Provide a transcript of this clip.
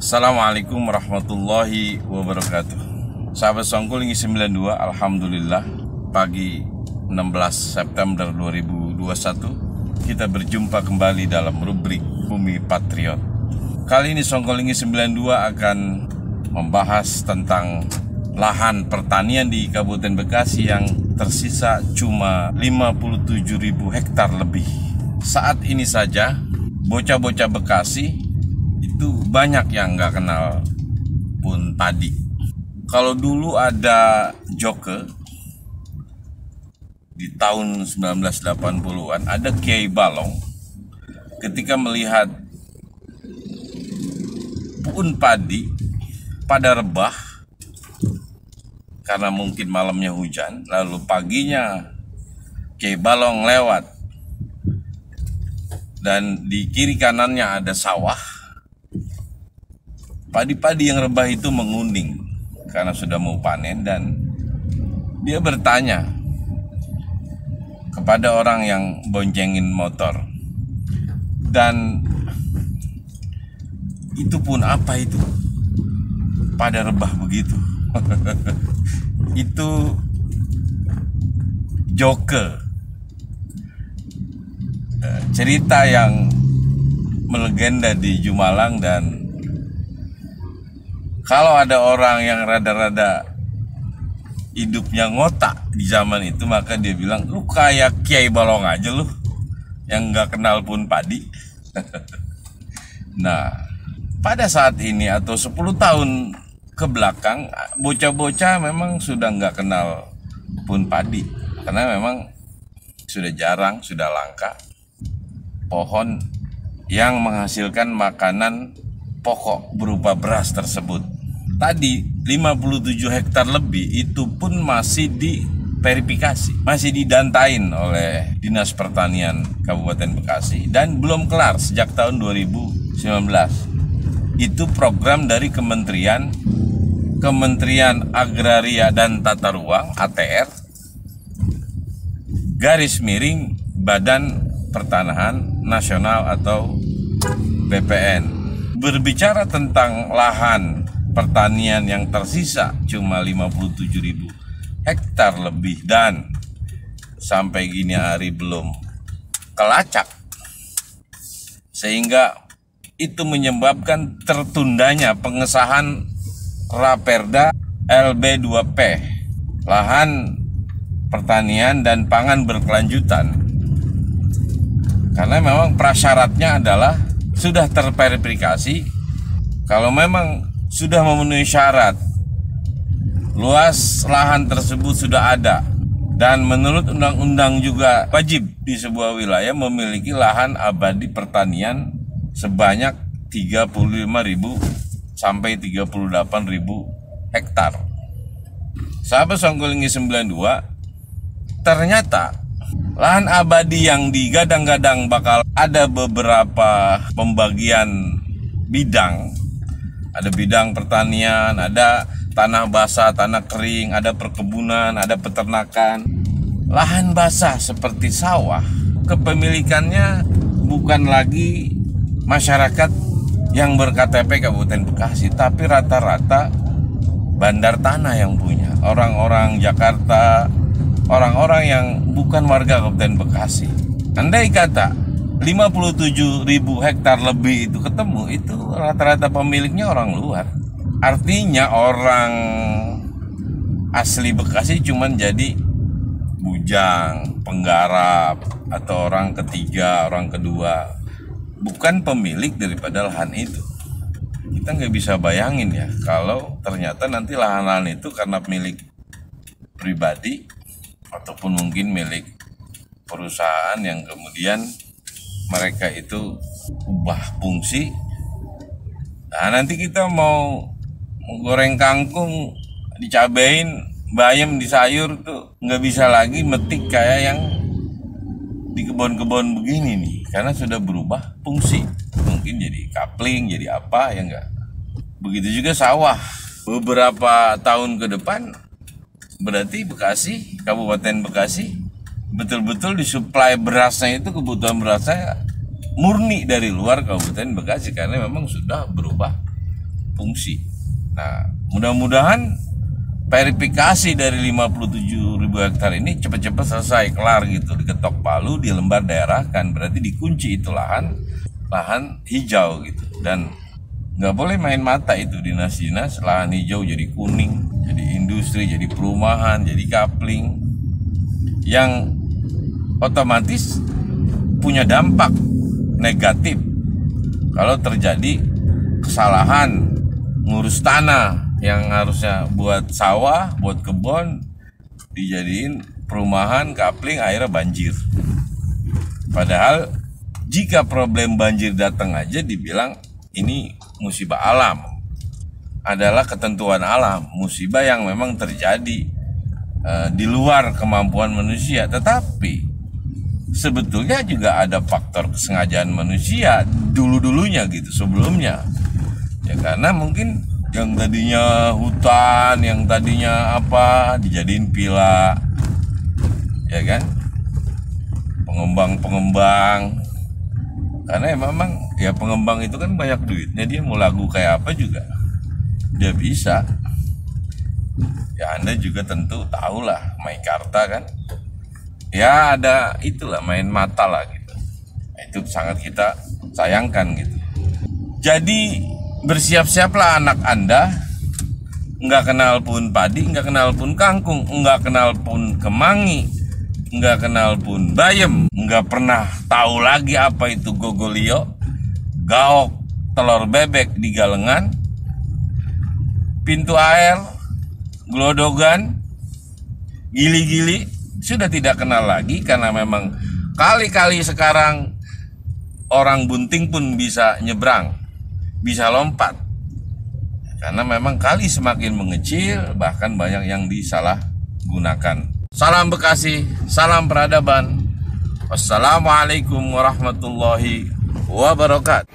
Assalamualaikum warahmatullahi wabarakatuh. Sahabat Songkul Lingi 92, alhamdulillah pagi 16 September 2021 kita berjumpa kembali dalam rubrik Bumi Patriot. Kali ini Songkul Lingi 92 akan membahas tentang lahan pertanian di Kabupaten Bekasi yang tersisa cuma 57.000 hektar lebih. Saat ini saja bocah-bocah Bekasi itu banyak yang nggak kenal pun padi. Kalau dulu ada Joke di tahun 1980-an, ada Kiai Balong ketika melihat pun padi pada rebah karena mungkin malamnya hujan, lalu paginya Kiai Balong lewat dan di kiri kanannya ada sawah. Padi-padi yang rebah itu menguning karena sudah mau panen, dan dia bertanya kepada orang yang boncengin motor, dan itu pun apa itu pada rebah begitu? Itu Joke, cerita yang melegenda di Jumalang. Dan kalau ada orang yang rada-rada hidupnya ngotak di zaman itu, maka dia bilang, lu kayak Kiai Balong aja lu, yang nggak kenal pun padi. Nah, pada saat ini atau 10 tahun ke belakang, bocah-bocah memang sudah nggak kenal pun padi, karena memang sudah jarang, sudah langka pohon yang menghasilkan makanan pokok berupa beras tersebut. Tadi 57 hektar lebih itu pun masih diverifikasi, masih didantain oleh Dinas Pertanian Kabupaten Bekasi dan belum kelar sejak tahun 2019. Itu program dari Kementerian Agraria dan Tata Ruang (ATR) garis miring Badan Pertanahan Nasional atau BPN. Berbicara tentang lahan pertanian yang tersisa cuma 57.000 hektar lebih dan sampai gini hari belum kelacak, sehingga itu menyebabkan tertundanya pengesahan Raperda LB2P, lahan pertanian dan pangan berkelanjutan, karena memang prasyaratnya adalah sudah terverifikasi. Kalau memang sudah memenuhi syarat, luas lahan tersebut sudah ada, dan menurut undang-undang juga wajib di sebuah wilayah memiliki lahan abadi pertanian sebanyak 35.000 sampai 38.000 hektar. Sahabat Songkul Lingi 92, ternyata lahan abadi yang digadang-gadang bakal ada beberapa pembagian bidang. Ada bidang pertanian, ada tanah basah, tanah kering, ada perkebunan, ada peternakan. Lahan basah seperti sawah, kepemilikannya bukan lagi masyarakat yang ber-KTP Kabupaten Bekasi, tapi rata-rata bandar tanah yang punya. Orang-orang Jakarta, orang-orang yang bukan warga Kabupaten Bekasi. Andai kata 57.000 hektar lebih itu ketemu, itu rata-rata pemiliknya orang luar. Artinya orang asli Bekasi cuman jadi bujang, penggarap, atau orang ketiga, orang kedua, bukan pemilik daripada lahan itu. Kita nggak bisa bayangin ya, kalau ternyata nanti lahan-lahan itu karena milik pribadi ataupun mungkin milik perusahaan yang kemudian mereka itu ubah fungsi. Nah, nanti kita mau goreng kangkung dicabain, bayam di sayur tuh nggak bisa lagi metik kayak yang di kebun-kebun begini nih, karena sudah berubah fungsi. Mungkin jadi kapling, jadi apa ya enggak. Begitu juga sawah. Beberapa tahun ke depan berarti Bekasi, Kabupaten Bekasi betul-betul disuplai berasnya itu, kebutuhan berasnya murni dari luar Kabupaten Bekasi, karena memang sudah berubah berfungsi. Nah, mudah-mudahan verifikasi dari 57.000 hektar ini cepat-cepat selesai, kelar gitu, diketok palu, di lembar daerah kan, berarti dikunci itu lahan hijau gitu. Dan nggak boleh main mata itu dinas-dinas, lahan hijau jadi kuning, jadi industri, jadi perumahan, jadi kapling, yang otomatis punya dampak negatif kalau terjadi kesalahan ngurus tanah yang harusnya buat sawah, buat kebun, dijadiin perumahan, kapling, akhirnya banjir. Padahal jika problem banjir datang aja dibilang ini musibah alam, adalah ketentuan alam, musibah yang memang terjadi di luar kemampuan manusia. Tetapi sebetulnya juga ada faktor kesengajaan manusia dulu-dulunya gitu, sebelumnya. Ya karena mungkin yang tadinya hutan, yang tadinya apa, dijadiin villa, ya kan, pengembang. Karena ya memang ya pengembang itu kan banyak duitnya, dia mau lagu kayak apa juga dia bisa. Ya Anda juga tentu tahu lah, Meikarta kan, ya ada itulah, main mata lah gitu. Itu sangat kita sayangkan gitu. Jadi bersiap-siaplah anak Anda, nggak kenal pun padi, nggak kenal pun kangkung, nggak kenal pun kemangi, nggak kenal pun bayem, nggak pernah tahu lagi apa itu gogolio, gaok, telur bebek di galengan, pintu air, glodogan, gili-gili, sudah tidak kenal lagi. Karena memang kali-kali sekarang orang bunting pun bisa nyebrang, bisa lompat, karena memang kali semakin mengecil, bahkan banyak yang disalahgunakan. Salam Bekasi, salam peradaban. Wassalamualaikum warahmatullahi wabarakatuh.